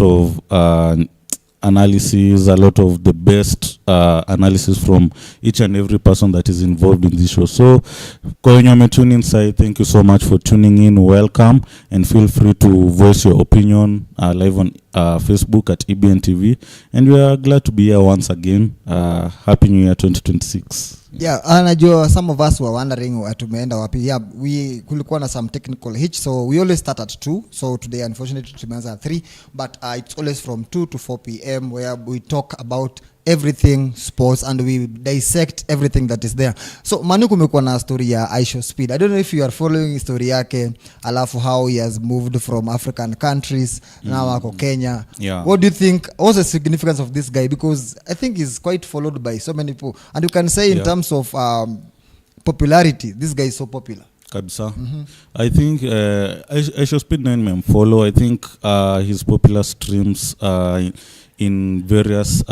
of analysis, a lot of the best analysis from each and every person that is involved in this show. So, Koenyome Tune Inside, thank you so much for tuning in. Welcome, and feel free to voice your opinion live on Facebook at EBN TV. And we are glad to be here once again. Happy New Year 2026. Yeah, anajua some of us were wondering tumeenda wapi. Yeah, kulikuwa na some technical hitch, so we always start at 2. So today unfortunately tumeanza at 3, but it's always from 2 to 4 p.m. where we talk about everything sports and we dissect everything that is there. So Manu kumekuwa na story ya Aisho Speed. I don't know if you are following story yake, alafu how he has moved from African countries, now ako Kenya. Yeah. What do you think, what's the significance of this guy? Because I think he's quite followed by so many people. And you can say in terms of popularity, this guy is so popular. Kabisa. I think Aisho Speed 9 memfollow. I think his popular streams in various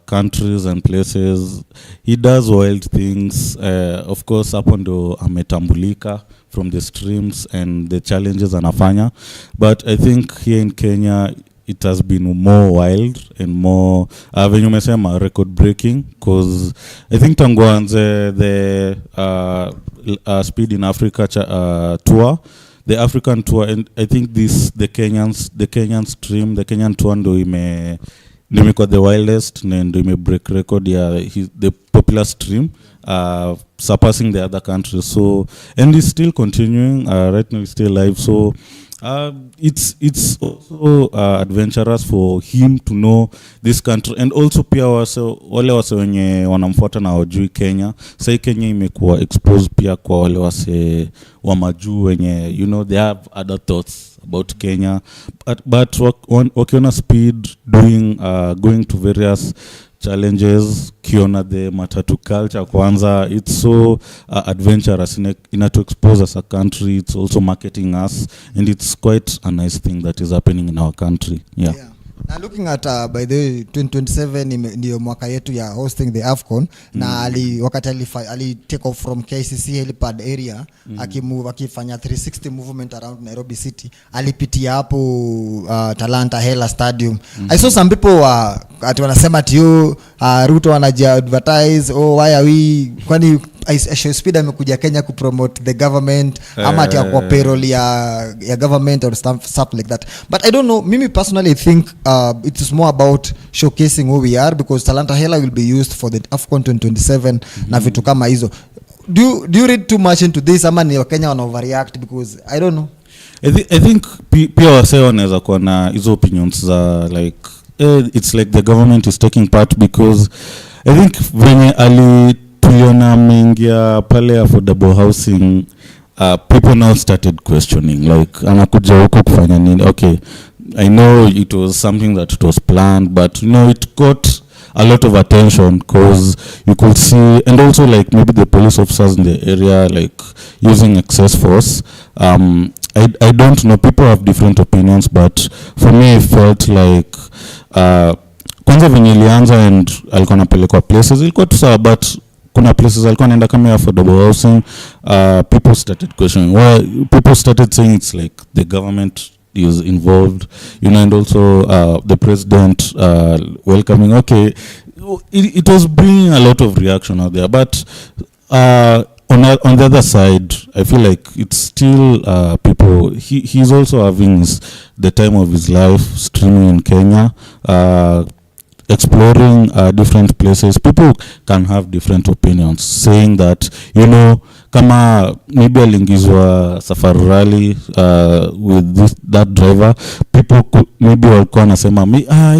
countries and places. He does wild things. Of course, hapo ndo ametambulika from the streams and the challenges anafanya. But I think here in Kenya, it has been more wild and more venye umesema record breaking, because I think tanguanze the Speed in Africa tour, the African tour, and I think the Kenyan stream, the Kenyan tour ndo imekuwa the wildest, ndo break record ya the popular stream, surpassing the other countries. So, and it's still continuing. Right now it's still live. So it's also adventurous for him to know this country, and also pia wale wase wenye wanamfuata na wajui Kenya. Sai Kenya imekuwa exposed pia kwa wale wase wa majuu wenye, you know, they have other thoughts about Kenya, but wakiona Speed going to various challenges, kiona the matatu culture kwanza, it's so adventurous, to expose us a country. It's also marketing us, and it's quite a nice thing that is happening in our country. Yeah. Now looking at by the 2027 ndio mwaka yetu ya hosting the Afcon, na wakati ali take off from KCC helipad area, akifanya 360 movement around Nairobi city, alipitia hapo Talanta Hela Stadium. I saw some people ati wanasema ati Ruto wanaja advertise, why are we, kwani Aisho Speed amekuja Kenya ku promote the government ama ati kwa payroll ya government or stuff like that. But I don't know, mimi personally think it is more about showcasing who we are, because Talanta Hela will be used for the Afcon 2027 na vitu kama hizo. Do you read too much into this, ama ni Kenya wana overreact? Because I don't know. I think pia wase wanaweza kuwa na hizo opinions za like it's like the government is taking part, because I think venye tuliona mengia pale affordable housing, people now started questioning like anakuja huko kufanya nini? Okay, I know it was something that it was planned, but you know, it got a lot of attention because you could see, and also like maybe the police officers in the area like using excess force. I don't know, people have different opinions, but for me it felt like kwanza venye ilianza and alikuwa napelekwa places ilikuwa tu sawa, but kuna places alikuwa naenda kama affordable housing, people started questioning, people started saying it's like the government is involved, you know, and also the president welcoming. Okay, it was bringing a lot of reaction out there, but on the other side, I feel like it's still people. He's also having the time of his life streaming in Kenya, exploring different places. People can have different opinions, saying that, you know, kama maybe alingizwa safari rally with that driver, people could, maybe walikuwa nasema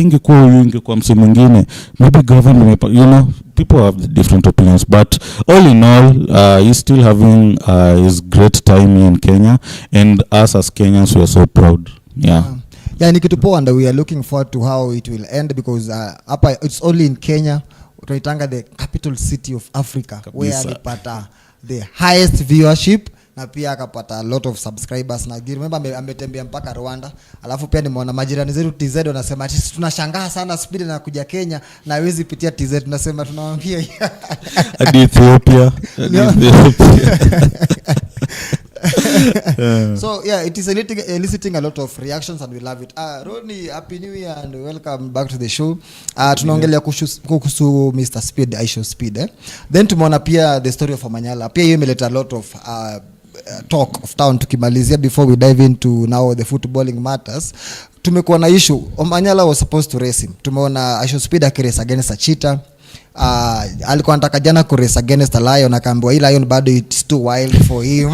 ingekuwa huyu, ingekuwa msi mwingine, maybe government, you know, people have the different opinions, but all in all, he's still having his great time in Kenya, and us as Kenyans, we are so proud. Yeah. Yeah, ni kitu poa, and we are looking forward to how it will end, because it's only in Kenya, tunaitanga the capital city of Africa, where alipata the highest viewership na pia akapata a lot of subscribers. Na remember ametembea mpaka Rwanda, alafu pia nimeona majirani zetu TZ wanasema ati tunashangaa sana Speed na kuja Kenya na hawezi pitia TZ, tunasema tunamwambia hadi Ethiopia. So yeah, it is eliciting a lot of reactions and we love it. Ronnie, happy new year and welcome back to the show. Tunaongelea kuhusu Mr. Speed, I Show Speed. Then tumeona pia the story of Omanyala. Pia hiyo imeleta a lot of talk of town tukimalizia before we dive into now the footballing matters. Tumekuwa na issue. Omanyala was supposed to race him. Tumeona I Show Speed akirace against a cheetah. Alikuwa anataka jana kurace against a lion, akaambiwa hii lion bado it's too wild for him.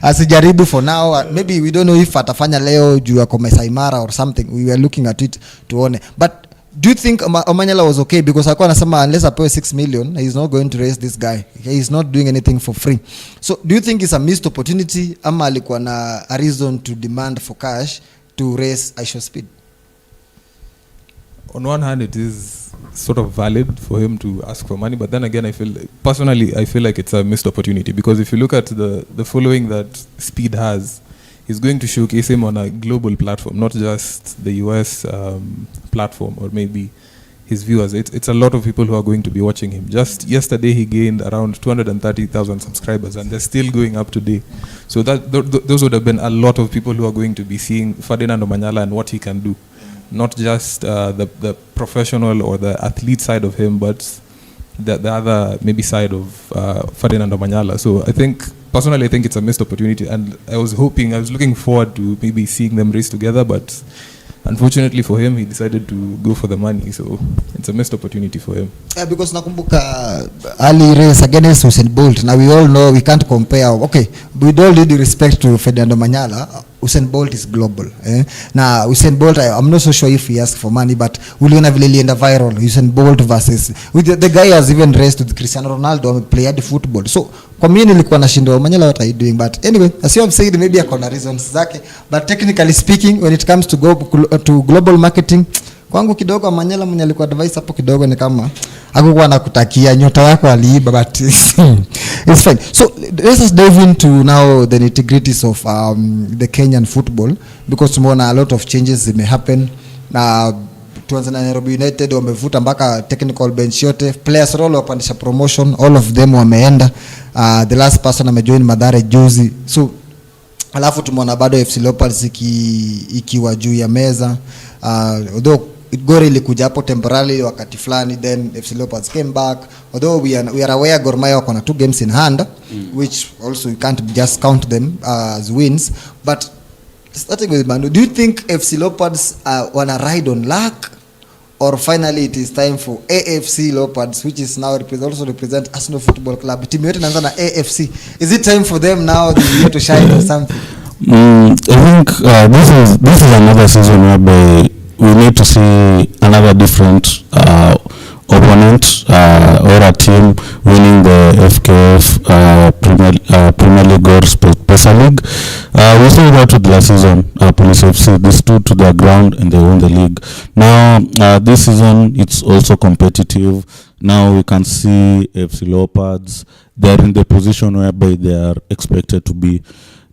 Asijaribu for now. Maybe we don't know if atafanya leo juu ya Masai Mara or something. We were looking at it tuone. But do you think Omanyala was okay? Because alikuwa anasema unless apewe 6 million he's not going to race this guy. He's not doing anything for free. So do you think it's a missed opportunity ama alikuwa na a reason to demand for cash to race I Show Speed? On one hand, it is sort of valid for him to ask for money, but then again, I feel like it's a missed opportunity, because if you look at the following that Speed has, he's going to showcase him on a global platform, not just the US platform or maybe his viewers. It's a lot of people who are going to be watching him. Just yesterday, he gained around 230,000 subscribers, and they're still going up today. So that those would have been a lot of people who are going to be seeing Ferdinand Omanyala and what he can do. Not just the professional or the athlete side of him, but the other maybe side of Ferdinand Omanyala. So personally I think it's a missed opportunity, and I was looking forward to maybe seeing them race together, but unfortunately for him, he decided to go for the money. So it's a missed opportunity for him. Yeah, because nakumbuka early race against Usain Bolt. Now we all know we can't compare. Okay, with all due respect to Ferdinand Omanyala, Usain Bolt is global. Now Usain Bolt, I'm not so sure if he asked for money, but uliona vile ilienda viral. Usain Bolt versus the guy has even raced with Cristiano Ronaldo, played football. So kwa mimi nilikuwa nashindwa Omanyala what are you doing, but anyway, as you have said, maybe akona reasons zake, but technically speaking, when it comes to global marketing, kwangu kidogo Omanyala mwenye alikuwa advice hapo kidogo ni kama hakukuwa nakutakia nyota yako aliiba, but it's fine. So let us dive into now the nitty-gritties of the Kenyan football, because tumeona a lot of changes may happen. Tuanze na Nairobi United, wamevuta mpaka technical bench yote, players role wapandisha promotion, all of them wameenda. The last person amejoin Mathare juzi. So alafu tumeona bado FC Leopards ikiwa juu ya meza, although Gor ilikuja hapo temporarily wakati fulani, then FC Leopards came back, although we are aware Gor Mahia wako na 2 games in hand, which also you can't just count them as wins. But starting with Manu, do you think FC Leopards wanna ride on luck, or finally it is time for AFC Leopards, which is now also represent Arsenal Football Club? Team yote inaanza na AFC. Is it time for them now to shine or something? I think this is another season whereby we need to see another different opponent or a team winning the FKF Premier League or Pesa League. We saw that with last season, Police FC, they stood to their ground and they won the league. Now, this season, it's also competitive. Now we can see FC Leopards, they're in the position whereby they are expected to be.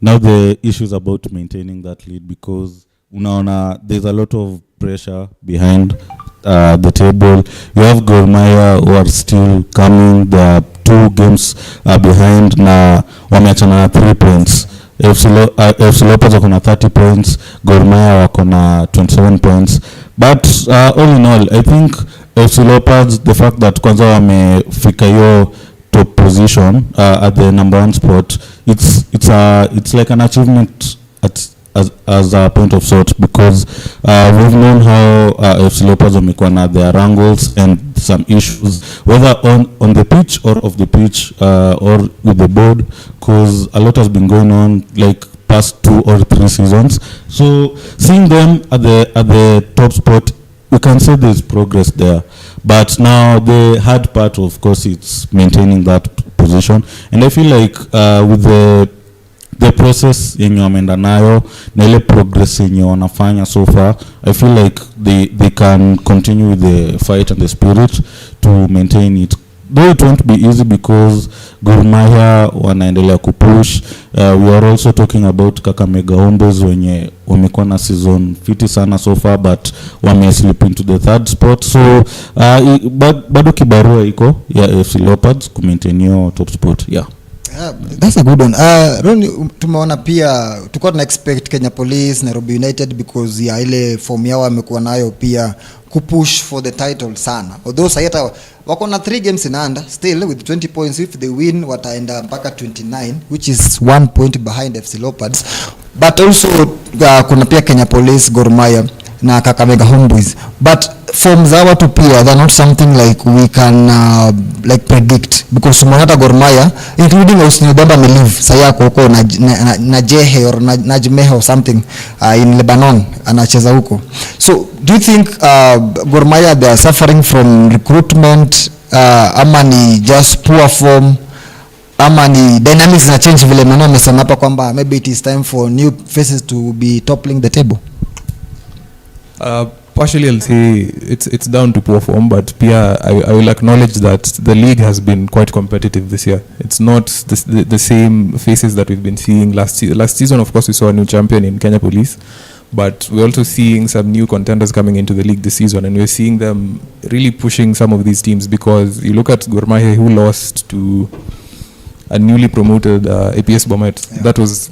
Now the issue is about maintaining that lead, because there's a lot of pressure behind the table. You have Gor Mahia who are still coming. There are 2 games behind. Na wameachana 3 points. FC Leopards wako na 30 points. Gor Mahia wako na 27 points. But all in all, I think FC Leopards, the fact that kwanza wamefika hiyo top position at the number 1 spot, it's like an achievement as a point of sort, because we've known how FC Leopards wamekuwa na their wrangles and some issues, whether on the pitch or off the pitch, or with the board, because a lot has been going on like past 2 or 3 seasons. So seeing them at the top spot, we can say there's progress there. But now the hard part, of course, it's maintaining that position. And I feel like with the process yenye wameenda nayo na ile progress yenye wanafanya so far, I feel like they can continue with the fight and the spirit to maintain it. Though it won't be easy, because Gor Mahia wanaendelea kupush. We are also talking about Kakamega Homeboyz wenye wamekuwa na season fiti sana so far, but wameslip into the 3rd spot. So bado kibarua iko ya FC Leopards ku maintain your top spot. Yeah. That's a good one. Ron, tumeona pia tulikuwa tuna expect Kenya Police, Nairobi United because ya ile form yao wamekuwa nayo pia kupush for the title sana. Although sayata wako na 3 games in hand still with 20 points. If they win wataenda mpaka 29, which is 1 point behind FC Leopards. But also kuna pia Kenya Police, Gor Mahia na Kakamega Homeboys. But forms zao tu pia they're not something like we can like predict because tumeona Gor Mahia including Osni Baba Melive sayako huko na Jehe or na Jmehe or something in Lebanon anacheza huko. So do you think Gor Mahia they are suffering from recruitment ama ni just poor form ama ni dynamics na change vile mwana amesema hapa kwamba maybe it is time for new faces to be toppling the table? Partially I'll say it's down to poor form, but pia I will acknowledge that the league has been quite competitive this year. It's not the same faces that we've been seeing last season. Of course we saw a new champion in Kenya Police, but we're also seeing some new contenders coming into the league this season, and we're seeing them really pushing some of these teams, because you look at Gor Mahia, who lost to a newly promoted APS Bomet. Yeah. That was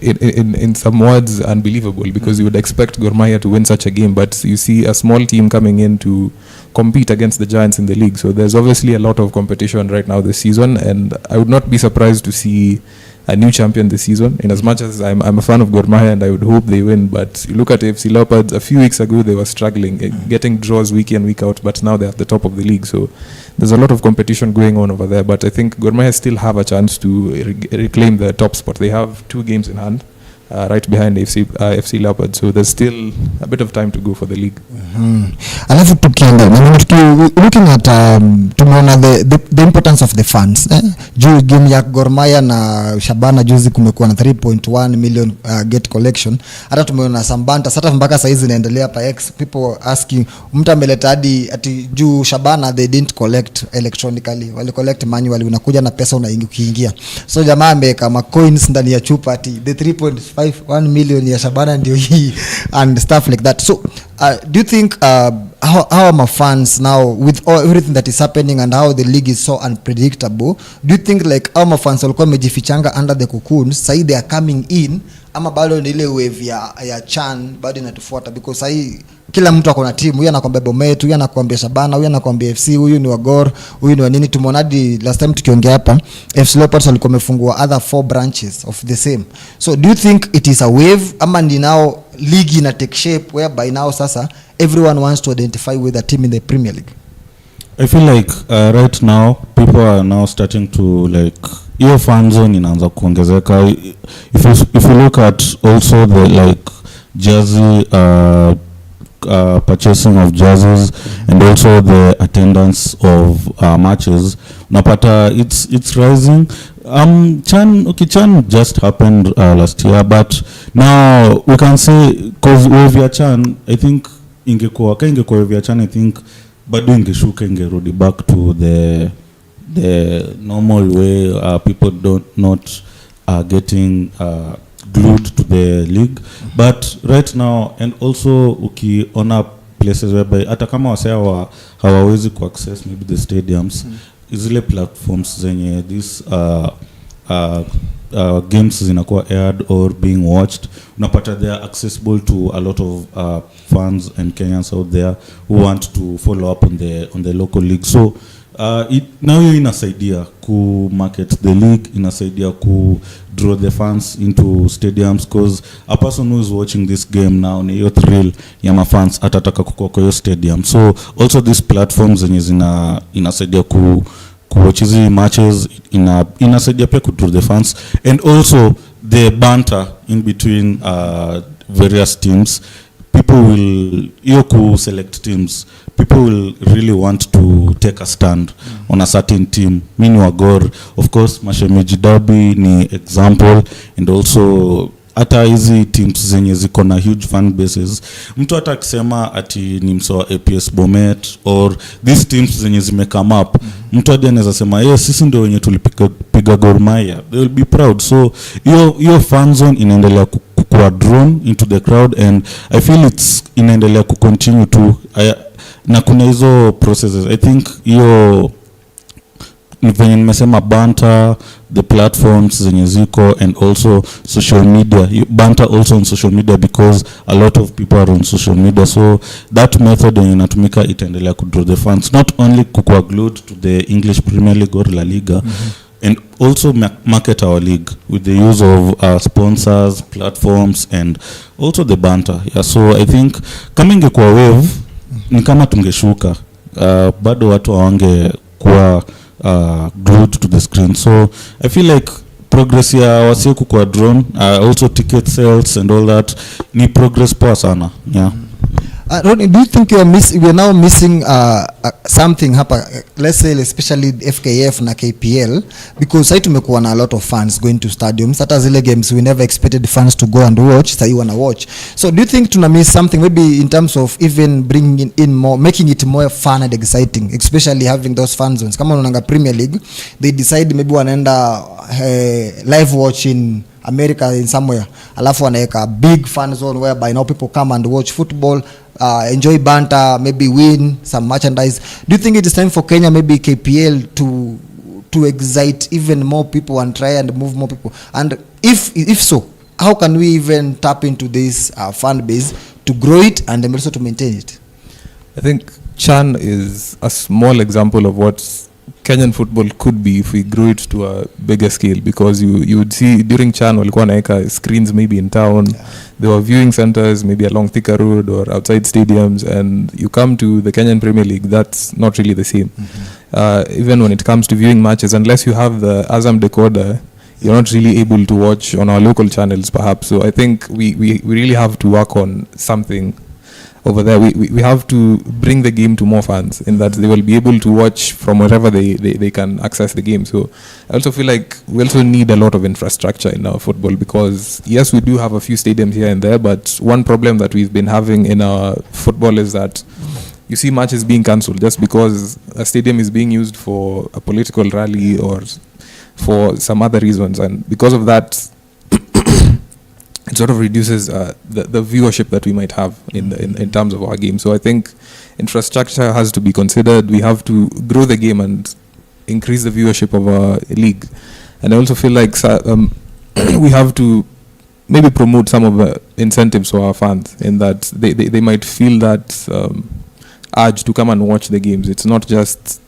in some words unbelievable, because you would expect Gor Mahia to win such a game, but you see a small team coming in to compete against the giants in the league. So there's obviously a lot of competition right now this season, and I would not be surprised to see a new champion this season, in as much as I'm a fan of Gor Mahia and I would hope they win. But you look at FC Leopards, a few weeks ago they were struggling, getting draws week in, week out, but now they're at the top of the league. So there's a lot of competition going on over there, but I think Gor Mahia still have a chance to reclaim the top spot. They have 2 games in hand, right behind FC Leopards, so there's still a bit of time to go for the league. Alafu tukienda looking at tumeona the importance of the fans juu game ya Gor Mahia na Shabana juzi kumekuwa na 3.1 million gate collection. Hata tumeona Sambanta sasa mpaka saizi inaendelea hapa X, people asking mtu ameleta hadi ati juu Shabana they didn't collect electronically, wali collect manually, unakuja na pesa unaingia. So jamaa ameweka ma coins ndani ya chupa ati the 3.51 million ya Shabana ndio hii and stuff like that. So do you think how are my fans now with everything that is happening and how the league is so unpredictable, do you think like how my fans walikuwa mejifichanga under the cocoons, say they are coming in ama bado ni ile wave ya Chan bado inatufuata? Because sai kila mtu akona timu, huyu anakuambia Bomet, huyu anakuambia Shabana, huyu anakuambia FC, huyu ni wa Gor, huyu ni wa nini. Tumeona last time tukiongea hapa FC Leopards walikuwa wamefungua other 4 branches of the same. So do you think it is a wave ama ni now league ina take shape whereby now sasa everyone wants to identify with a team in the Premier League? I feel like right now people are now starting to like your fan zone inaanza kuongezeka. If you look at also the like jersey purchasing of jerseys and also the attendance of matches, unapata it's rising. Chan just happened last year, but now we can say because Wavia Chan, I think ingekuwa Wavia Chan, I think bado ingeshuka, ingerudi back to the normal way. People not getting glued to the league, but right now, and also ukiona places whereby hata kama wasea hawawezi ku access maybe the stadiums, zile platforms zenye this games zinakuwa aired or being watched, unapata they are accessible to a lot of fans and Kenyans out there who want to follow up on the local league. So now inasaidia ku market the league, inasaidia ku draw the fans into stadiums, because a person who is watching this game now ni hiyo thrill ya mafans atataka kukua kwa hiyo stadium. So also these platforms zenye inasaidia ku watch hizi matches, inasaidia pia ku draw the fans, and also the banter in between various teams. People will select teams. People will really want to take a stand on a certain team. Mini wa Gor, of course, Mashemeji Derby ni example, and also hata hizi teams zenye ziko na huge fan bases. Mtu hata akisema ati ni msoa APS Bomet or these teams zenye zime come up, mtu hadi anaweza sema yes, sisi ndio wenye tulipiga Gor Mahia. They will be proud. So your fan zone inaendelea kuwa drawn into the crowd, and I feel it's inaendelea ku continue to na kuna hizo processes. I think venye nimesema banter, the platforms zenye ziko, and also social media. Banter also on social media because a lot of people are on social media, so that method yenye inatumika itaendelea kudraw the fans, not only kukua glued to the English Premier League or La Liga, and also market our league with the use of sponsors, platforms, and also the banter. Yeah, so I think kama ingekuwa wave ni kama tungeshuka, bado watu waange kuwa glued to the screen. So I feel like progress ya wasiku kwa drone, also ticket sales and all that, ni progress poa sana. Yeah. Ronnie, do you think we are now missing something hapa, let's say especially FKF na KPL, because sasa tumekuwa na a lot of fans going to stadiums, hata zile games we never expected fans to go and watch, sasa you wanna watch. So do you think tuna miss something maybe in terms of even bringing in more, making it more fun and exciting, especially having those fan zones? Kama unaanga Premier League, they decide maybe wanaenda live watching America in somewhere, alafu wanaweka big fan zone whereby now people come and watch football, enjoy banter, maybe win some merchandise. Do you think it is time for Kenya, maybe KPL, to excite even more people and try and move more people? And if so, how can we even tap into this fan base to grow it and also to maintain it? I think CHAN is a small example of what Kenyan football could be if we grew it to a bigger scale, because you would see during CHAN walikuwa naeka screens maybe in town, there were viewing centers maybe along Thika Road or outside stadiums, and you come to the Kenyan Premier League, that's not really the same. Even when it comes to viewing matches, unless you have the Azam decoder, you're not really able to watch on our local channels perhaps. So I think we really have to work on something over there. We have to bring the game to more fans, in that they will be able to watch from wherever they can access the game. So I also feel like we also need a lot of infrastructure in our football, because yes, we do have a few stadiums here and there, but one problem that we've been having in our football is that you see matches being cancelled just because a stadium is being used for a political rally or for some other reasons, and because of that it sort of reduces the viewership that we might have in terms of our game. So I think infrastructure has to be considered. We have to grow the game and increase the viewership of our league. And I also feel like we have to maybe promote some of the incentives for our fans, in that they might feel that urge to come and watch the games. It's not just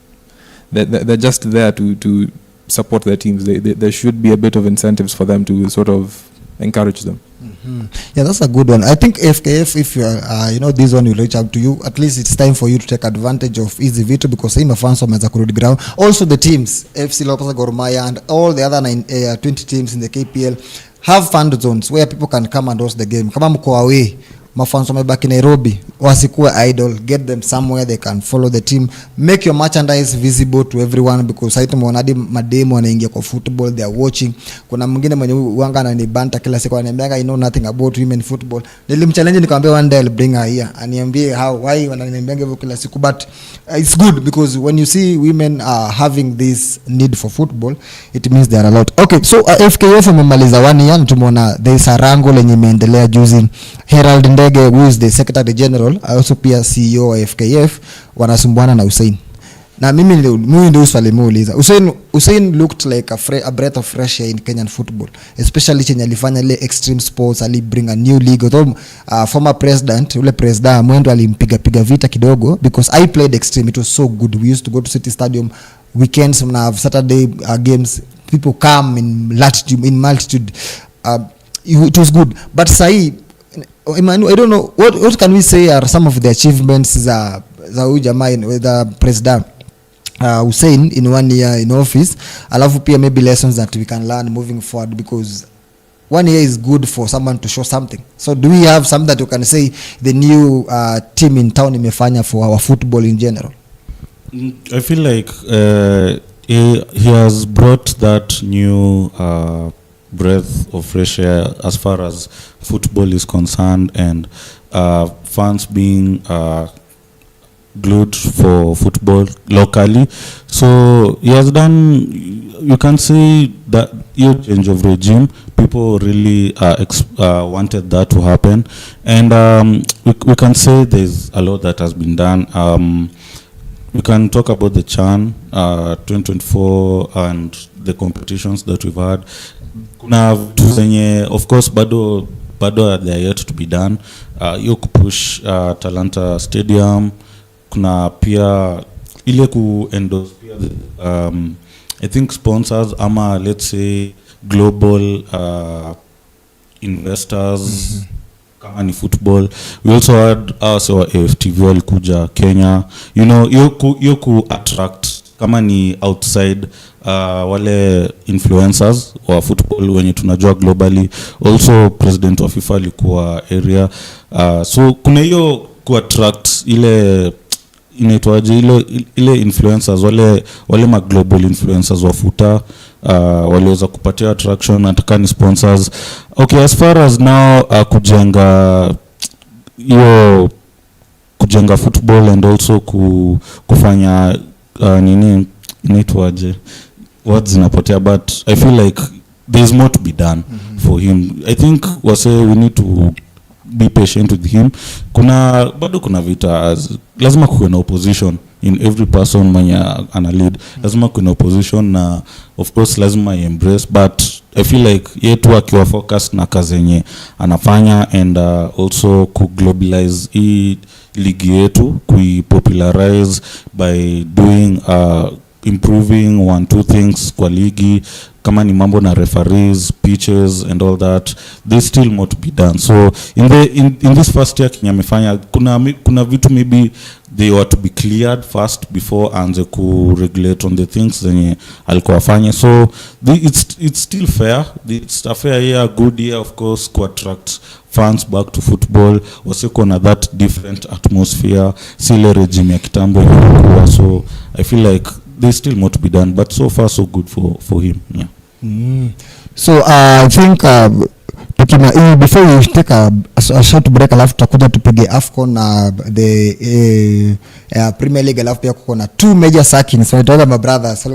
they're just there to support their teams. There should be a bit of incentives for them to sort of encourage them. Yeah, that's a good one. I think FKF, if you are, this one will reach out to you. At least it's time for you to take advantage of Easy Vito, because hii mafans wameweza kurudi ground. Also the teams, FC Leopards, Gor Mahia, and all the other 20 teams in the KPL have fan zones where people can come and watch the game. Kama mko away, mafans wamebaki Nairobi, wasikuwe idle, get them somewhere they can follow the team, make your merchandise visible to everyone, because sasa tumeona hadi mademo wanaingia kwa football, they are watching. Kuna mwingine mwenye wanga ananibanta kila siku, ananiambia I know nothing about women football. Nilimchallenge nikamwambia one day I'll bring her here, aniambie why wananiambia hivyo kila siku. But it's good, because when you see women having this need for football, it means there are a lot. Okay, so FKF wamemaliza 1 year, tumeona there is a rango lenye imeendelea juzi. Herald Ndege, who is the Secretary General, also pia CEO wa FKF, wanasumbuana na Hussein. Na mimi ndio swali muuliza. Hussein looked like a breath of fresh air in Kenyan football, especially chenye alifanya ile extreme sports, ali bring a new league. Although former president, ule president Mwendo alimpiga vita kidogo, because I played extreme, it was so good. We used to go to City Stadium weekends, na have Saturday games, people come in multitude. It was good. But sahi, I don't know what can we say are some of the achievements za huyu jamaa with the president Hussein in 1 year in office, alafu pia maybe lessons that we can learn moving forward, because 1 year is good for someone to show something. So do we have something that you can say the new team in town imefanya for our football in general? I feel like he has brought that new breath of fresh air as far as football is concerned, and fans being glued for football locally. So he has done, you can say that huge change of regime. People really wanted that to happen, and we can say there's a lot that has been done. we can talk about the CHAN 2024 and the competitions that we've had. Kuna vitu zenye of course bado they are yet to be done. Hiyo kupush Talanta Stadium, kuna pia ile ku-endorse pia I think sponsors ama let's say global investors kama ni football. We also had our AFTV walikuja Kenya, you know, you ku attract kama ni outside wale influencers wa football wenye tunajua globally. Also president wa FIFA alikuwa area, so kuna hiyo ku attract ile inaitwaje ile influencers wale ma global influencers wa futa, waliweza kupatia attraction nataka ni sponsors. Okay, as far as now kujenga football and also kufanya nini inaitwaje words zinapotea, but I feel like there's more to be done for him. I think we need to be patient with him. Bado kuna vita, lazima kuwe na opposition in every person mwenye ana lead, lazima kuwe na opposition na of course lazima embrace, but I feel like yetu akiwa focus na kazi yenye anafanya and also kuglobalize hii ligi yetu, kuipopularize by doing improving 1-2 things kwa ligi, kama ni mambo na referees, pitches and all that, there's still more to be done. So in this first year Kenya amefanya kuna vitu maybe they were to be cleared first before anze ku regulate on the things zenye alikuwa afanye. So it's still fair, it's a fair year, good year of course, to attract fans back to football, wasiko na that different atmosphere, sile regime ya kitambo ilikuwa. So I feel like there's still more to be done, but so far so good for him. Yeah. So I think before we take a short break, alafu tutakuja tupige Afcon na the Premier League, alafu pia kuko na 2 major sackings. So my brothers,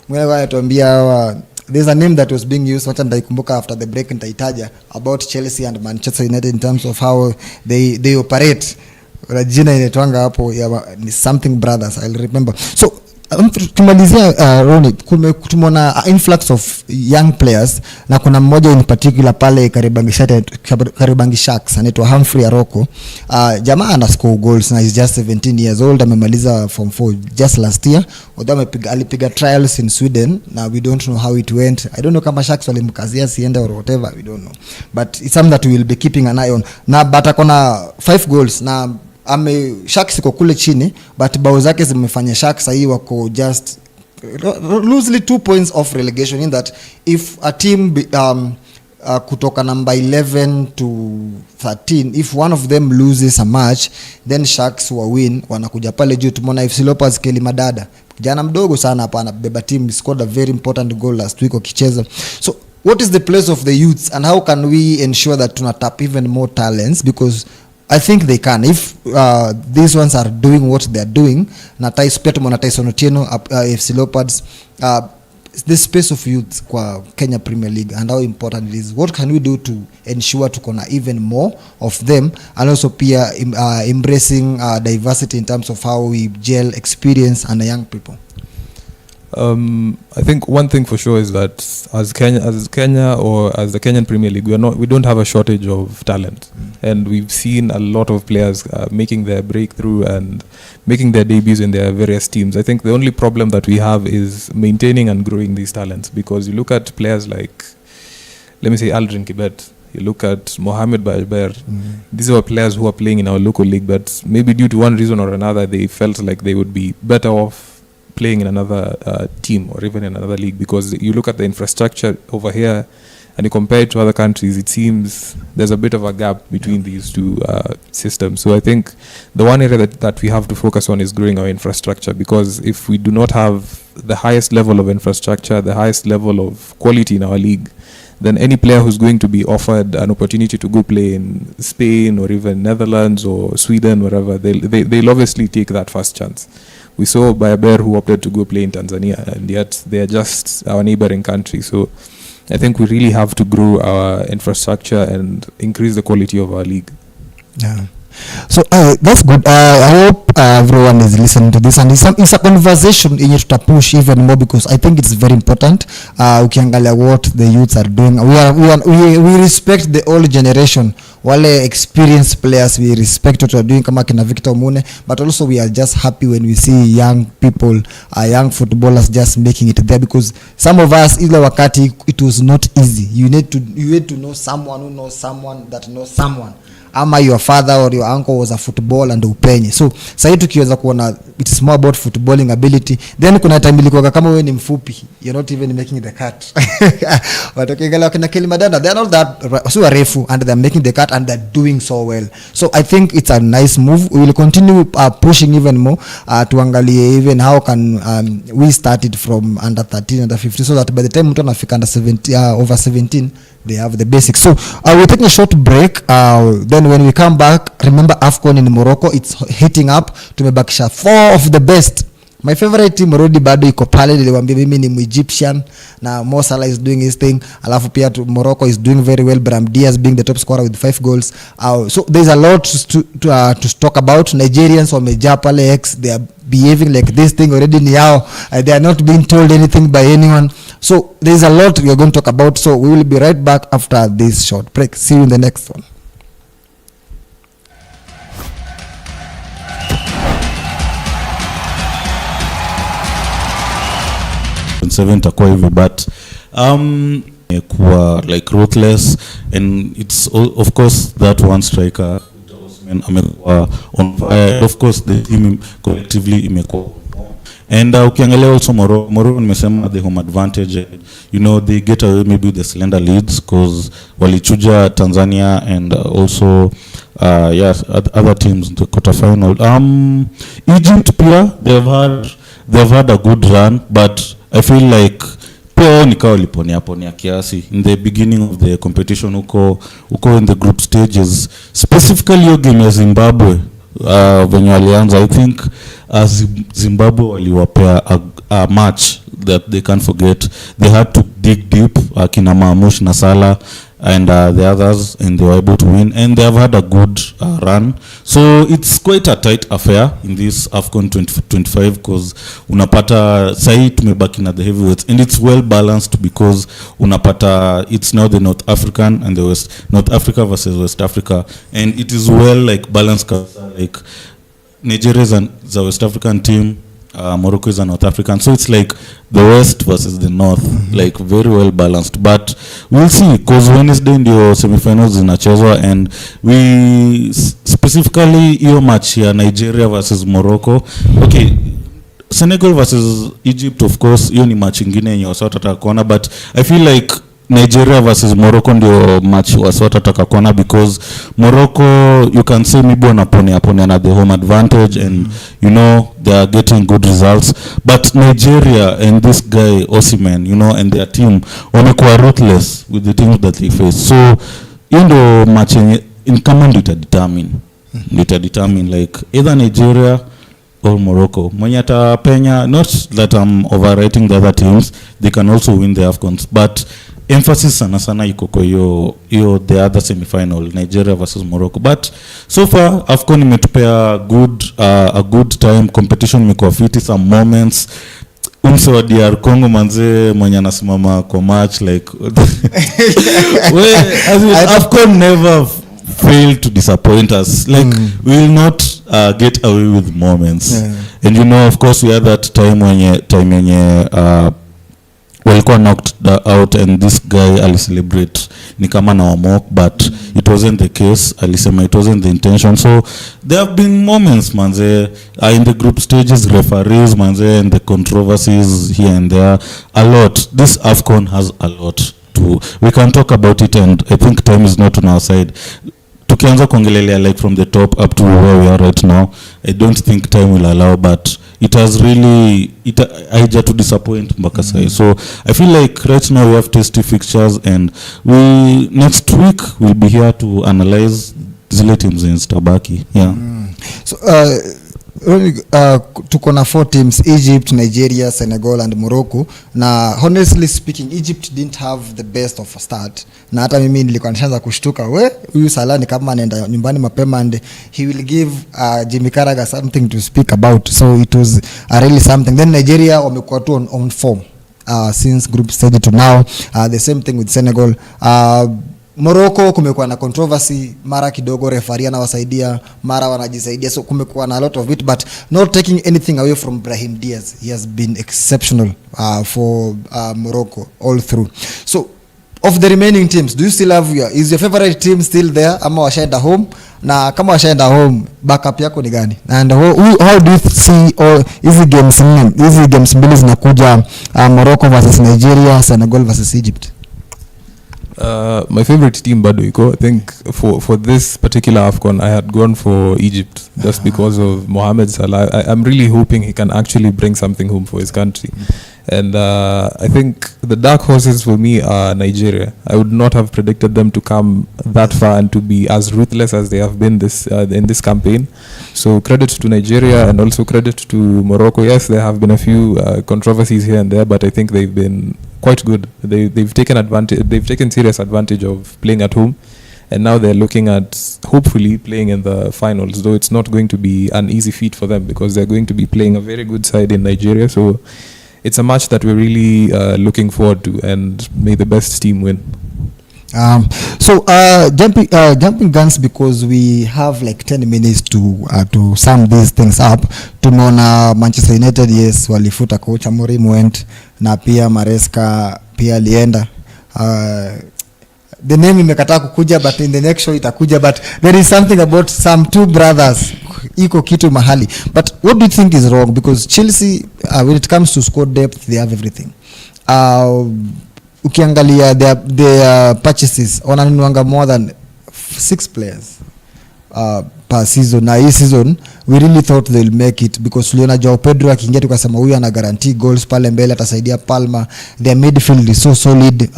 mwenye anatuambia there's a name that was being used, wacha ndaikumbuka after the break nitaitaja, about Chelsea and Manchester United in terms of how they operate. Jina inaitwanga hapo ni something brothers, I'll remember. So kumalizia Ronnie, tumeona influx of young players na kuna mmoja in particular pale Karibangi Sharks anaitwa Humphrey Aroko. Jamaa ana score goals na is just 17 years old, amemaliza form 4 just last year. Although alipiga trials in Sweden na we don't know how it went. I don't know kama Sharks walimkazia siende or whatever, we don't know, but it's something that we will be keeping an eye on. Na but akona 5 goals na Sharks iko kule chini, but bao zake zimefanya Sharks sahii wako just loosely 2 points off relegation, in that if a team kutoka number 11 to 13, if one of them loses a match, then Sharks will win, wanakuja pale juu. Tumeona FC Leopards Kelly Madada, kijana mdogo sana hapa, anabeba team, scored a very important goal last week wakicheza. So what is the place of the youths and how can we ensure that tuna tap even more talents, because I think they can, if these ones are doing what they are doing. Na Tyson Otieno, FC Leopards, this space of youth kwa Kenya Premier League and how important it is. What can we do to ensure tuko na even more of them, and also pia embracing diversity in terms of how we gel experience and young people? I think one thing for sure is that as Kenya or as the Kenyan Premier League, we don't have a shortage of talent, and we've seen a lot of players making their breakthrough and making their debuts in their various teams. I think the only problem that we have is maintaining and growing these talents, because you look at players like, let me say, Aldrin Kibet, you look at Mohamed Baber, these are players who are playing in our local league, but maybe due to one reason or another they felt like they would be better off playing in another team or even in another league, because you look at the infrastructure over here and you compare it to other countries, it seems there's a bit of a gap between these two systems. So I think the one area that we have to focus on is growing our infrastructure, because if we do not have the highest level of infrastructure, the highest level of quality in our league, then any player who's going to be offered an opportunity to go play in Spain or even Netherlands or Sweden, wherever, they'll obviously take that first chance. We saw Bayer who opted to go play in Tanzania, and yet they are just our neighboring country. So I think we really have to grow our infrastructure and increase the quality of our league. Yeah. So that's good. I hope everyone is listening to this, and it's a conversation in it to push even more, because I think it's very important. Ukiangalia what the youths are doing, we respect the old generation, wale experienced players, we respect what they are doing kama kina Victor Mune, but also we are just happy when we see young people, young footballers just making it there, because some of us ile wakati it was not easy. You need to know someone who knows someone that knows someone, ama your father or your uncle was a footballer and upenye. So sasa tukiweza kuona it's more about footballing ability, then kuna time ilikuwa kama wewe ni mfupi, you're not even making the cut. Watokengala kina Kilimadana, they are not that so refu, and they are making the cut and they are doing so well. So I think it's a nice move. We will continue pushing even more, tuangalie even how can we start it from under 13, under 15, so that by the time mtu anafika under 17, over 17, they have the basics. So we're taking a short break. Then when we come back, remember Afcon in Morocco, it's heating up. Tumebakisha 4 of the best. My favorite team already bado iko pale, niliwaambia mimi ni Egyptian na Mo Salah is doing his thing, alafu pia Morocco is doing very well, Brahim Diaz being the top scorer with 5 goals. So there's a lot to talk about. Nigerians wamejaa pale X, they are behaving like this thing already ni yao, they are not being told anything by anyone. So there's a lot we are going to talk about. So we will be right back after this short break. See you in the next one. Takuwa hivi, but kuwa like ruthless, and it's of course that one striker amekuwa on fire. Of course the team collectively imekuwa, and ukiangalia also Morocco nimesema the home advantage, you know, they get away maybe with the slender leads because walichuja Tanzania and also yes, other teams in the quarter final. Egypt pia they've had a good run, but I feel like pia nikao liponia kiasi in the beginning of the competition, uko in the group stages, specifically your game ya Zimbabwe venye walianza. I think Zimbabwe waliwapea a match that they can't forget. They had to dig deep, kina Mamush na Salah and the others, and they were able to win, and they have had a good run. So it's quite a tight affair in this Afcon 2025, because unapata sahi tumebaki na the heavyweights, and it's well balanced because unapata it's now the North African and the North Africa versus West Africa, and it is well like balanced, like Nigeria is a West African team, Morocco is a North African, so it's like the West versus the North, like very well balanced. But we'll see, because Wednesday ndio semifinals zinachezwa, and we specifically hiyo match ya Nigeria versus Morocco. Okay, Senegal versus Egypt, of course hiyo ni match ingine yenye watu watataka kuona, but I feel like Nigeria versus Morocco ndio match watu watataka kuona, because Morocco you can say maybe wanaponea na the home advantage, and you know they are getting good results, but Nigeria and this guy Osimhen, you know, and their team wamekuwa ruthless with the teams that they face. So hiyo ndio match in command determine like either Nigeria or Morocco. Mwenye atapenya, not that I'm overrating the other teams, they can also win the Afcons, but emphasis sana iko kwa hiyo the other semi-final, Nigeria versus Morocco. But so far Afcon imetupea a good time, competition imekuwa fiti, some moments. Wa DR Congo manze mwenye anasimama kwa match like Afcon never failed to disappoint us, like we will not get away with moments, and you know, of course we had that time yenye walikuwa knocked out, and this guy ali-celebrate ni kama na wamok, but it wasn't the case. Alisema it wasn't the intention. So there have been moments manze in the group stages, referees manze, and the controversies here and there, a lot. This Afcon has a lot we can talk about it, and I think time is not on our side. Tukianza kuongelelea like from the top up to where we are right now, I don't think time will allow, but it has really haija to disappoint mpaka sai. So I feel like right now we have tasty fixtures, and we next week we'll be here to analyze zile teams in Stabaki. Yeah. So tuko na 4 teams: Egypt, Nigeria, Senegal and Morocco. Na honestly speaking, Egypt didn't have the best of a start, na hata mimi nilikuwa nishaanza kushtuka, huyu Salah ni kama anaenda nyumbani mapema and he will give Jimmy Carragher something to speak about, so it was really something. Then Nigeria wamekuwa tu on form since group stage to now. The same thing with Senegal. Morocco kumekuwa na controversy, mara kidogo referee anawasaidia, mara wanajisaidia, so kumekuwa na a lot of it, but not taking anything away from Brahim Diaz. He has been exceptional for Morocco all through. So of the remaining teams, do you still have is your favorite team still there ama washaenda home? Na kama washaenda home, backup yako ni gani? And how do you see hizi games mbili zinakuja, Morocco versus Nigeria, Senegal versus Egypt? My favorite team bado iko. I think for this particular Afcon I had gone for Egypt just because of Mohamed Salah. I'm really hoping he can actually bring something home for his country. And I think the dark horses for me are Nigeria. I would not have predicted them to come that far and to be as ruthless as they have been in this campaign. So credit to Nigeria and also credit to Morocco. Yes, there have been a few controversies here and there, but I think they've been quite good. They've taken serious advantage of playing at home, and now they're looking at hopefully playing in the finals, though it's not going to be an easy feat for them because they're going to be playing a very good side in Nigeria. So it's a match that we're really looking forward to, and may the best team win. Jumping guns, because we have like 10 minutes to sum these things up. Tumeona Manchester United, yes, walifuta coach Amorim went, na pia Maresca pia alienda. The name imekataa kukuja, but in the next show itakuja, but there is something about some two brothers iko kitu mahali. But what do you think is wrong? Because Chelsea, when it comes to squad depth, they have everything. Ukiangalia their purchases, wananunuanga more than 6 players per season. Na hii season we really thought they'll make it because tuliona Joao Pedro akiingia tukasema huyu ana guarantee goals pale mbele, atasaidia Palma. Their midfield is so solid.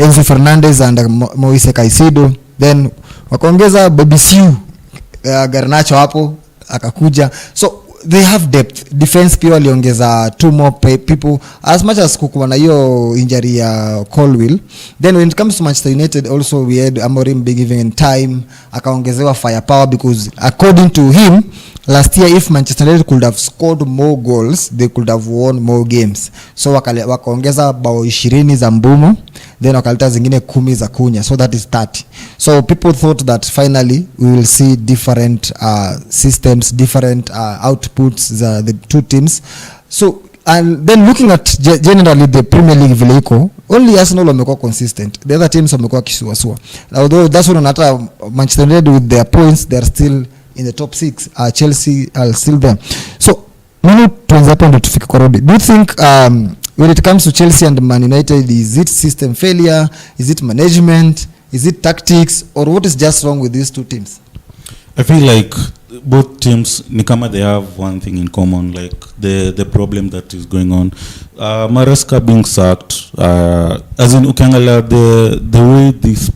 Enzo Fernandez and Moise Caicedo. Then wakaongeza Bobisiu, Garnacho hapo akakuja, so they have depth. Defense pia waliongeza 2 more people, as much as kukuwa na hiyo injury ya Colwill. Then when it comes to Manchester United also, we had Amorim big giving in time, akaongezewa firepower because according to him last year, if Manchester United could have scored more goals, they could have won more games. So wakaongeza bao 20 za Mbumo, then wakaleta zingine 10 za Kunya, so that is 30. So people thought that finally we will see different systems, different outputs, the two teams. So and then looking at generally the Premier League vile iko, only Arsenal wamekuwa consistent, the other teams wamekuwa kisuasua. Although that's one, hata Manchester United with their points, they are still in the top 6. Chelsea are still there. So mimi tuanze hapo ndio tufike kwa road. Do you think when it comes to Chelsea and Man United, is it system failure, is it management, is it tactics, or what is just wrong with these two teams? I feel like both teams ni kama they have one thing in common, like the problem that is going on. Maresca being sacked, as in ukiangalia the way these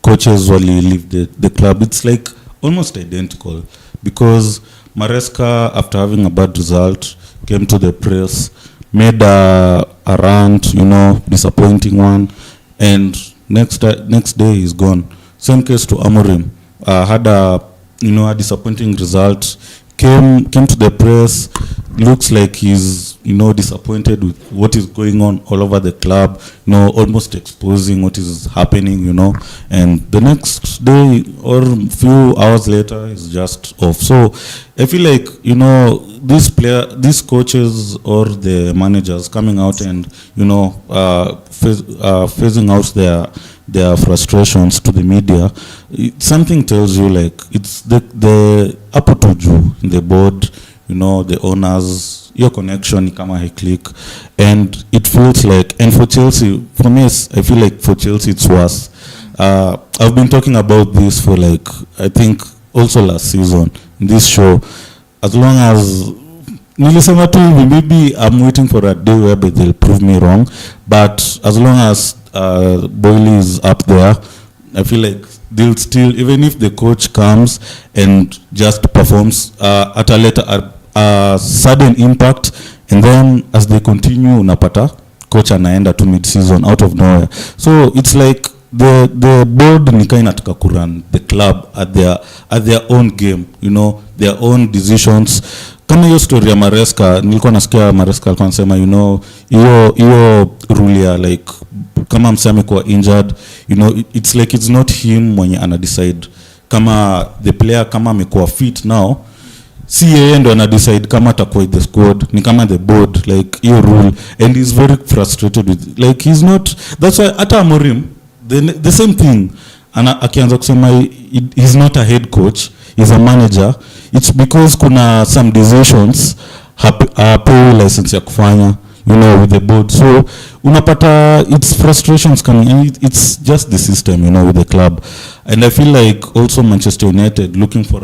coaches wali leave the club, it's like almost identical, because Maresca, after having a bad result, came to the press, made a rant, disappointing one, and next day he's gone. Same case to Amorim, had a disappointing result, came to the press, looks like he's disappointed with what is going on all over the club, almost exposing what is happening, and the next day or few hours later is just off. So I feel like these coaches or the managers coming out and phasing out their frustrations to the media, something tells you like it's the apotoju in the board, the owners, your connection kama he click, and it feels like, and for Chelsea, for me, I feel like for Chelsea it's worse. I've been talking about this for like, I think also last season in this show. As long as nilisema tu maybe I'm waiting for a day where they'll prove me wrong, but as long as Boyle is up there, I feel like they'll still, even if the coach comes and just performs at a later sudden impact, and then as they continue, unapata coach anaenda to mid-season out of nowhere. So it's like the board ni kind of kuran the club at their own game, you know, their own decisions. Kama hiyo story ya Maresca, nilikuwa nasikia Maresca alikuwa anasema, you know, hiyo rule ya like kama msame kwa injured, you know, it's like it's not him mwenye ana decide kama the player kama amekuwa fit now, si yeye ndo ana decide kama atakuwa the squad, ni kama the board, like hiyo rule, and he's very frustrated with, like he's not, that's why hata Amorim the same thing akianza kusema he's not a head coach, he's a manager, it's because kuna some decisions hapewi license ya kufanya, you know, with the board. So unapata it's frustrations coming, and it's just the system, you know, with the club. And I feel like also Manchester United looking for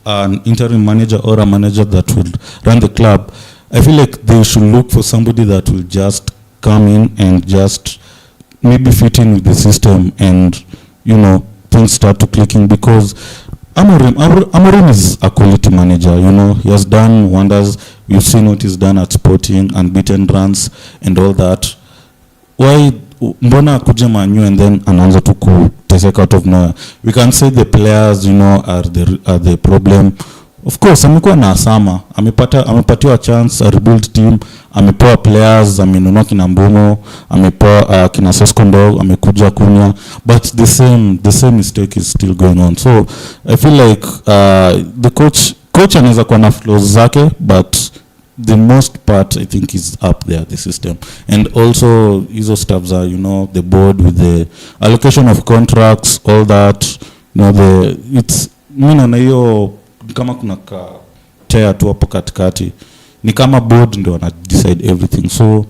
an interim manager or a manager that would run the club. I feel like they should look for somebody that will just come in and just maybe fit in with the system, and you know, things start to clicking, because Amorim is a quality manager, you know, he has done wonders. We've seen what he's done at Sporting, unbeaten runs and all that. Why mbona kuja Man U and then anaanza tu kuteseka out of nowhere? We can say the players, you know, are the problem. Of course, amekuwa na Asama, amepatiwa chance, a rebuild team, amepewa players, amenunua kina Mbumo, amepewa kina Seskondo, amekuja Kunya, but the same mistake is still going on. So I feel like the coach anaweza kuwa na flaws zake, but the most part I think is up there, the system. And also hizo stuffs are, you know, the board with the allocation of contracts, all that, you know, it's na hiyo kama kuna tear tu hapo katikati, ni kama board ndio wana decide everything. So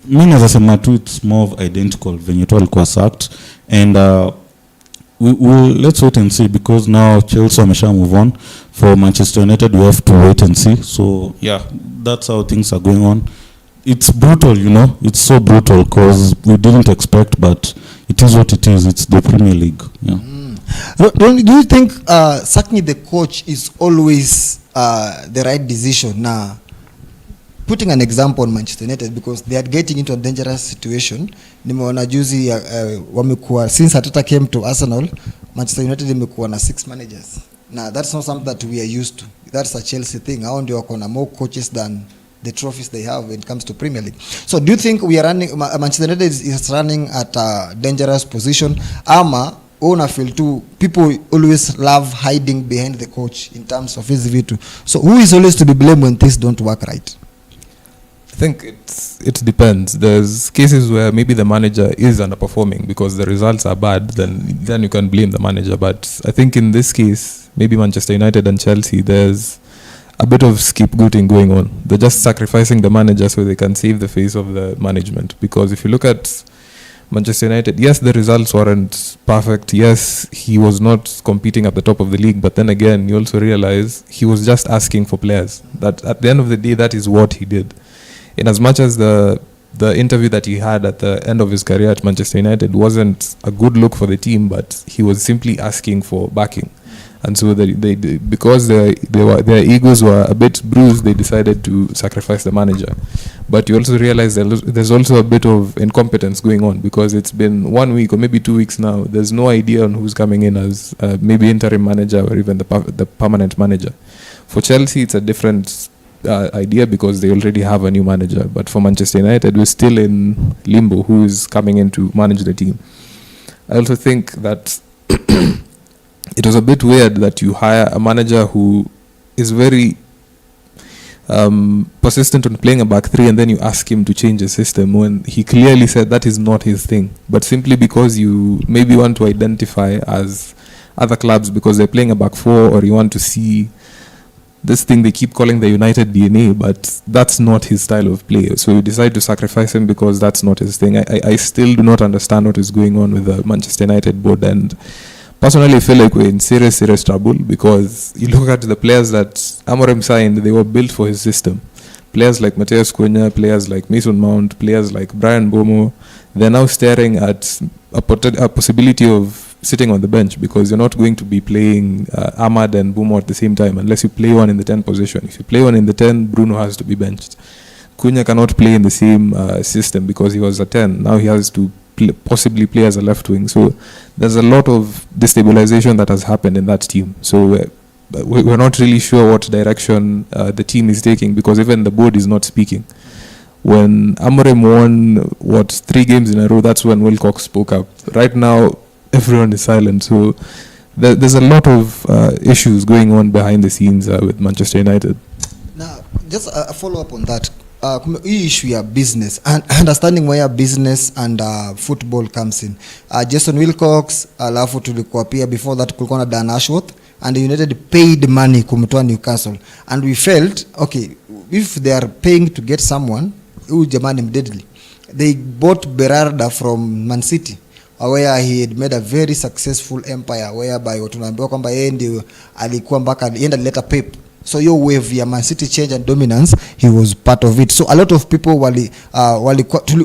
mimi naweza sema tu it's more of identical venye tu alikuwa sacked, and let's wait and see, because now Chelsea wamesha move on. For Manchester United we have to wait and see. So yeah, that's how things are going on. It's brutal, you know, it's so brutal because we didn't expect, but it is what it is. It's the Premier League. Yeah. Do you think sacking the coach is always the right decision? Now, putting an example on Manchester United, because they are getting into a dangerous situation. Nimeona juzi wamekuwa, since Arteta came to Arsenal, Manchester United imekuwa na 6 managers. Now that's not something that we are used to. That's a Chelsea thing. Hao ndio wako na more coaches than the trophies they have when it comes to Premier League. So do you think we are running, Manchester United is running at a dangerous position? Ama una feel too, people always love hiding behind the coach in terms of his vitu. So who is always to be blamed when things don't work right? I think it depends. There's cases where maybe the manager is underperforming because the results are bad, then you can blame the manager. But I think in this case, maybe Manchester United and Chelsea, there's a bit of scapegoating going on. They're just sacrificing the manager so they can save the face of the management. Because if you look at Manchester United, yes, the results weren't perfect. Yes, he was not competing at the top of the league. But then again, you also realize he was just asking for players. That at the end of the day, that is what he did. In as much as the interview that he had at the end of his career at Manchester United wasn't a good look for the team, but he was simply asking for backing. And so they because their egos were a bit bruised, they decided to sacrifice the manager. But you also realize there's also a bit of incompetence going on, because it's been 1 week or maybe 2 weeks now. There's no idea on who's coming in as maybe interim manager or even the permanent manager. For Chelsea, it's a different idea because they already have a new manager. But for Manchester United, we're still in limbo. Who is coming in to manage the team? I also think that it was a bit weird that you hire a manager who is very persistent on playing a back three, and then you ask him to change the system when he clearly said that is not his thing. But simply because you maybe want to identify as other clubs because they're playing a back four, or you want to see this thing they keep calling the United DNA, but that's not his style of play. So you decide to sacrifice him because that's not his thing. I still do not understand what is going on with the Manchester United board, and personally I feel like we're in serious trouble, because you look at the players that Amorim signed, they were built for his system. Players like Matheus Cunha, players like Mason Mount, players like Brian Bomo, they're now staring at a possibility of sitting on the bench, because you're not going to be playing Ahmad and Bumo at the same time unless you play one in the 10 position. If you play one in the 10, Bruno has to be benched. Cunha cannot play in the same system because he was a 10. Now he has to possibly play as a left wing. So there's a lot of destabilization that has happened in that team. So we're not really sure what direction the team is taking, because even the board is not speaking. When Amorim won 3 games in a row, that's when Wilcox spoke up. Right now, everyone is silent. So there's a lot of issues going on behind the scenes with Manchester United. Now, just a follow up on that. Hii issue ya business and understanding where business and football comes in. Jason Wilcox, alafu tulikuwa pia before that kulikuwa na Dan Ashworth, and United paid money kumtoa Newcastle, and we felt okay, if they are paying to get someone, huyu jamani deadly. They bought Berarda from Man City, where he had made a very successful empire, whereby tunaambiwa kwamba yeye ndio alikuwa mpaka alienda leta Pep. So your wave ya Man City change and dominance, he was part of it. So a lot of people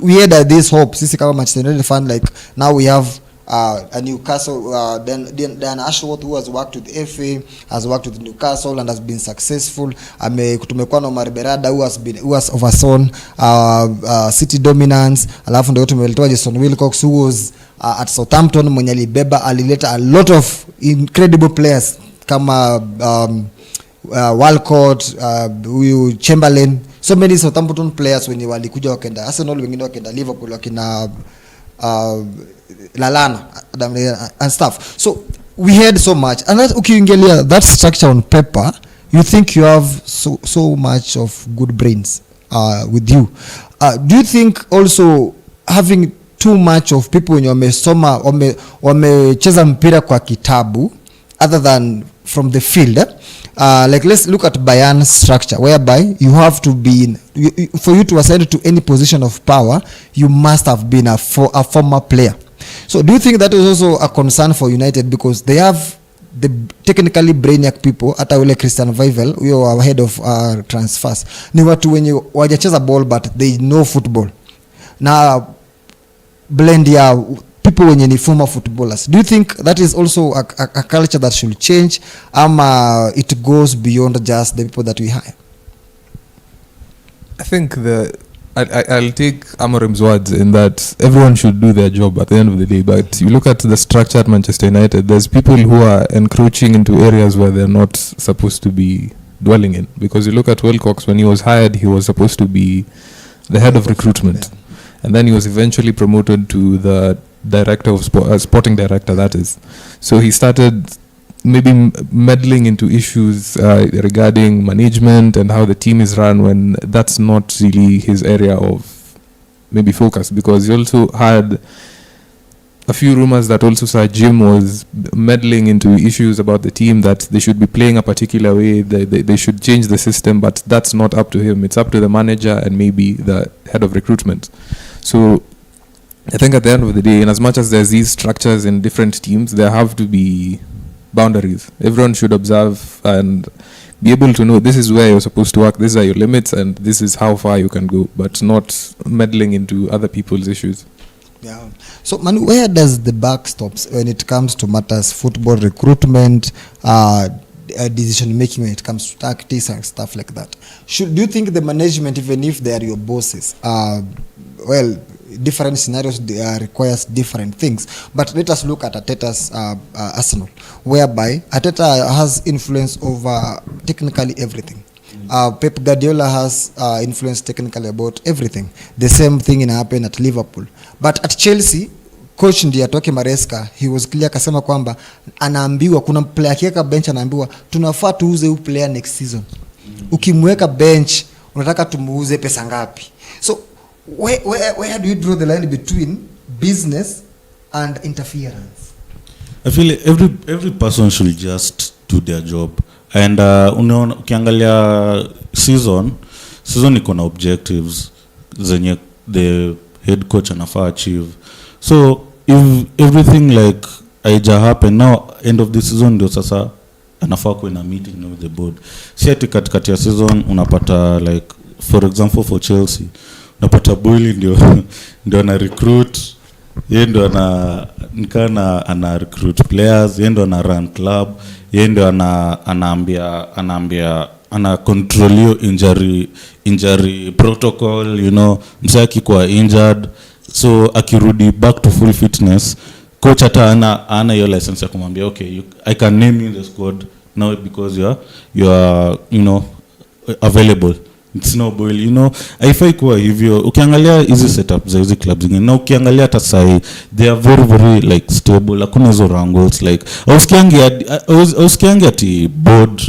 we had this hope, sisi kama Manchester United fan, like now we have a Newcastle, then Ashworth, who has worked with FA, has worked with Newcastle and has been successful. Tumekuwa na Omar Berada who has overseen City dominance. Alafu ndio tumeletoa Jason Wilcox, who was at Southampton, mwenye alileta a lot of incredible players kama Walcott, Chamberlain, so many Southampton players wenye walikuja wakenda Arsenal, wengine wakenda Liverpool, wakina Lalana and stuff. So we had so much, and that ukiingelia that structure on paper, you think you have so much of good brains with you. Do you think also having too much of people wenye wamesoma wamecheza mpira kwa kitabu other than from the field, like let's look at Bayern's structure, whereby you have to be for you to ascend to any position of power, you must have been a former player. So do you think that is also a concern for United, because they have the technically brainiac people, hata ule Christian Weivel, huyo our head of transfers, ni watu wenye wajacheza ball but they know football, na blend ya people wenye ni former footballers. Do you think that is also a culture that should change, it goes beyond just the people that we hire? I think I'll take Amorim's words in that everyone should do their job at the end of the day, but you look at the structure at Manchester United, there's people who are encroaching into areas where they're not supposed to be dwelling in. Because you look at Wilcox, when he was hired, he was supposed to be the head of recruitment, and then he was eventually promoted to the director of sporting director, that is. So he started maybe meddling into issues regarding management and how the team is run, when that's not really his area of maybe focus. Because he also had a few rumors that also Sir Jim was meddling into issues about the team, that they should be playing a particular way, they should change the system, but that's not up to him. It's up to the manager and maybe the head of recruitment. So I think at the end of the day, in as much as there's these structures in different teams, there have to be boundaries. Everyone should observe and be able to know this is where you're supposed to work, these are your limits, and this is how far you can go, but not meddling into other people's issues. Yeah. So, Manu, where does the buck stops when it comes to matters, football recruitment, decision making, when it comes to tactics and stuff like that? Do you think the management, even if they are your bosses, different scenarios requires different things, but let us look at Arteta's Arsenal, whereby Arteta has influence over technically everything. Pep Guardiola has influence technically about everything. The same thing happened at Liverpool, but at Chelsea, coach ndiye atoke Maresca, he was clear, akasema kwamba anaambiwa kuna player akiweka bench, anaambiwa tunafaa tuuze huyu player next season. Ukimweka bench unataka tumuuze pesa ngapi? So where do you draw the line between business and interference? I feel every person should just do their job, and unaona ukiangalia season iko na objectives zenye the head coach anafaa achieve. So if everything like haija happen now, end of the season ndio sasa anafaa kuwa na meeting with the board. Si ati katikati ya season unapata, like for example for Chelsea, unapata Boyle ndio na recruit yeye ndo ana recruit players, yeye ndo ana run club, yeye ndo anaambia ana control hiyo injury protocol, you know, msaki kwa injured, so akirudi back to full fitness, coach hata ana hiyo license ya kumwambia okay, I can name you in the squad now because you are you know available. It's no boil, you know, haifai kuwa hivyo. Ukiangalia hizi setup za hizi clubs zingine na ukiangalia hata sai, they are very very like stable, hakuna hizo wrangles like ausikiangi ati board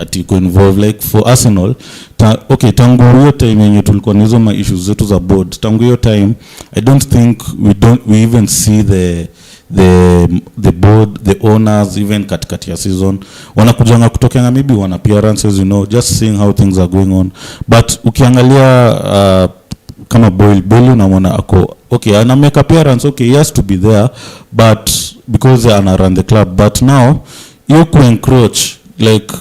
ati ko involve like for Arsenal okay, tangu hiyo time yenye tulikuwa na hizo ma issues zetu za board, tangu hiyo time I don't think we even see the board, the owners even katikati ya season wanakujanga kutokea maybe wana appearances, you know, just seeing how things are going on. But ukiangalia kama Boyle unamwona ako okay, ana make appearance, okay, he has to be there but because ana run the club, but now you can encroach like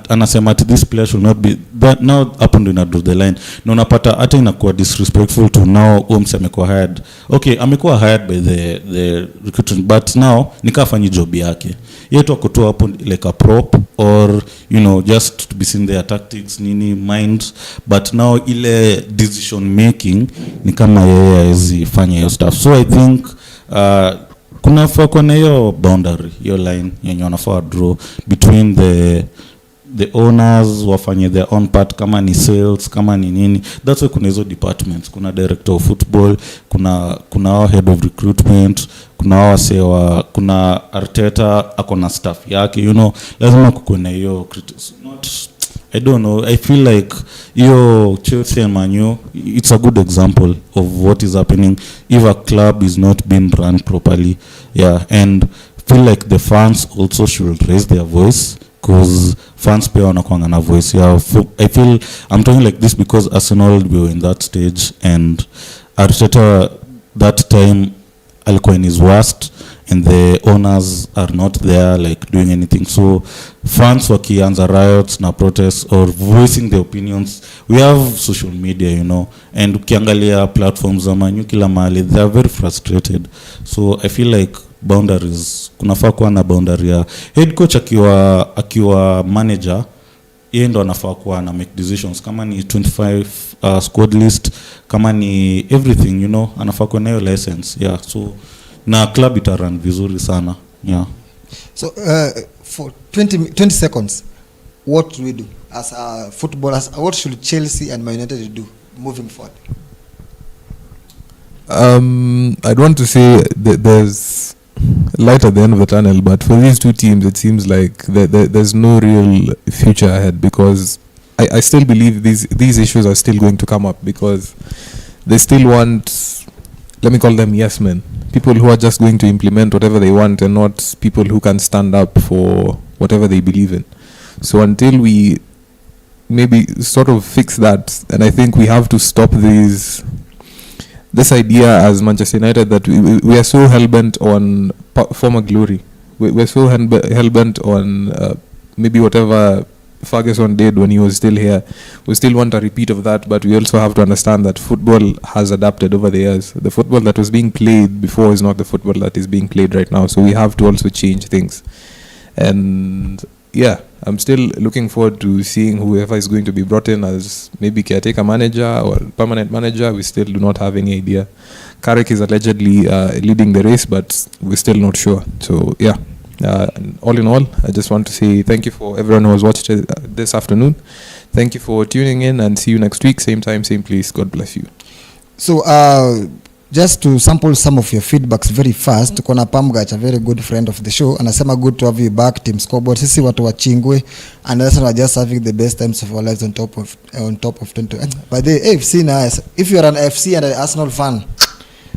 anasema ati this player should not be that, now up and do the line na unapata hata inakuwa disrespectful to now amekuwa hired. Okay, amekuwa hired by the recruitment, but now nikafanyi job yake yetu akutoa hapo like a prop or you know just to be seen their tactics nini minds, but now ile decision making ni kama yeye hawezi fanya hiyo stuff. So I think kunafaa kuwa na hiyo boundary, hiyo line yenye wanafaa draw between the owners wafanye their own part, kama ni sales, kama ni nini. That's why kuna hizo departments, kuna director of football, kuna head of recruitment, kuna Arteta akona staff yake, you know, lazima kukuna hiyo not I don't know, I feel like Chelsea and Man U, it's a good example of what is happening if a club is not being run properly. Yeah, and feel like the fans also should raise their voice, because fans pia wanakuanga na voice. Yeah, I feel I'm talking like this because Arsenal were in that stage and Arteta that time alikuwa in his worst and the owners are not there like doing anything. So fans wakianza riots na protests or voicing their opinions, we have social media, you know, and ukiangalia platforms za Man U kila mahali, they are very frustrated. So I feel like boundaries, kunafaa kuwa na boundary ya head coach akiwa manager, yeye ndo anafaa kuwa na make decisions kama ni 25 squad list, kama ni everything, you know, anafaa kuwa na hiyo license. Yeah, so na club itarun vizuri sana. Yeah. So for 20 seconds, what do we do as footballers? What should Chelsea and Man United do moving forward? I'd want to say that there's light at the end of the tunnel, but for these two teams it seems like there's no real future ahead, because I still believe these issues are still going to come up, because they still want, let me call them yes men, people who are just going to implement whatever they want and not people who can stand up for whatever they believe in. So until we maybe sort of fix that, and I think we have to stop this idea as Manchester United that we are so hell-bent on former glory. We're so hell-bent on maybe whatever Ferguson did when he was still here. We still want a repeat of that, but we also have to understand that football has adapted over the years. The football that was being played before is not the football that is being played right now. So we have to also change things. And yeah, I'm still looking forward to seeing whoever is going to be brought in as maybe caretaker manager or permanent manager. We still do not have any idea. Carrick is allegedly leading the race, but we're still not sure. So yeah, all in all, I just want to say thank you for everyone who has watched this afternoon. Thank you for tuning in, and see you next week, same time, same place. God bless you. So just to sample some of your feedbacks very fast, tuko na Pamgach, a very good friend of the show, anasema good to have you back, Team Scoreboard. Sisi watu wa Chingwe, and Arsenal are just having the best times of our lives on top of 20. By the AFC na, if you are an AFC and an Arsenal fan,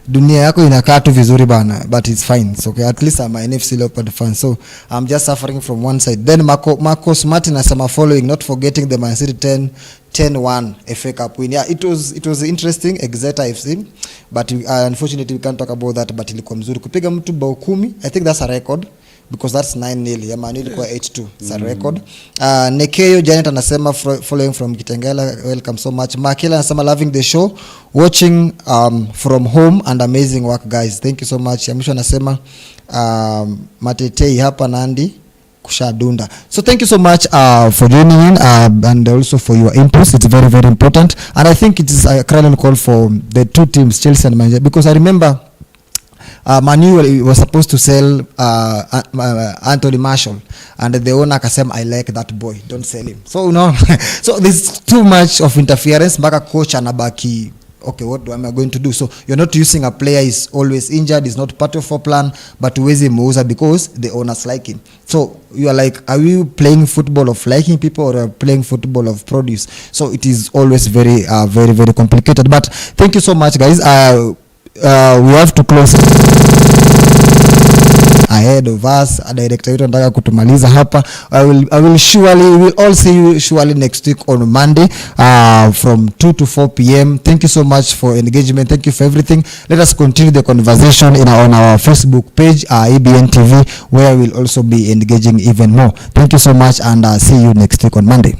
dunia yako inakaa tu vizuri bana, but it's fine. So okay, at least I'm an NFC Leopard fan, so I'm just suffering from one side. Then Marcos Martin asema following, not forgetting the Man City 10-1 FA Cup win. Yeah, it was interesting, Exeter FC, but unfortunately we can't talk about that, but ilikuwa mzuri kupiga mtu bao 10. I think that's a record because that's 9-0 ya Man ilikuwa 8-2 it's a record. Nekeyo Janet anasema following from Kitengela, welcome so much. Makila anasema loving the show, watching from home and amazing work guys, thank you so much. Yamisho anasema Matetei hapa Nandi kushadunda. So thank you so much for joining in and also for your inputs. It's very very important, and I think it is a crying call for the two teams, Chelsea and Manchester, because I remember Manu was supposed to sell Anthony Marshall, and the owner akasema I like that boy, don't sell him. So so there's too much of interference, mpaka coach anabaki okay, what am I going to do? So you're not using a player is always injured, is not part of your plan, but uwezi muuza because the owners like him. So you are like, are we playing football of liking people or are playing football of produce? So it is always very very very complicated. But thank you so much guys. We have to close ahead of us. A director wetu anataka kutumaliza hapa. I will surely, we will all see you surely next week on Monday from 2 to 4 p.m. Thank you so much for engagement. Thank you for everything. Let us continue the conversation on our Facebook page, EBN TV, where we'll also be engaging even more. Thank you so much, and see you next week on Monday.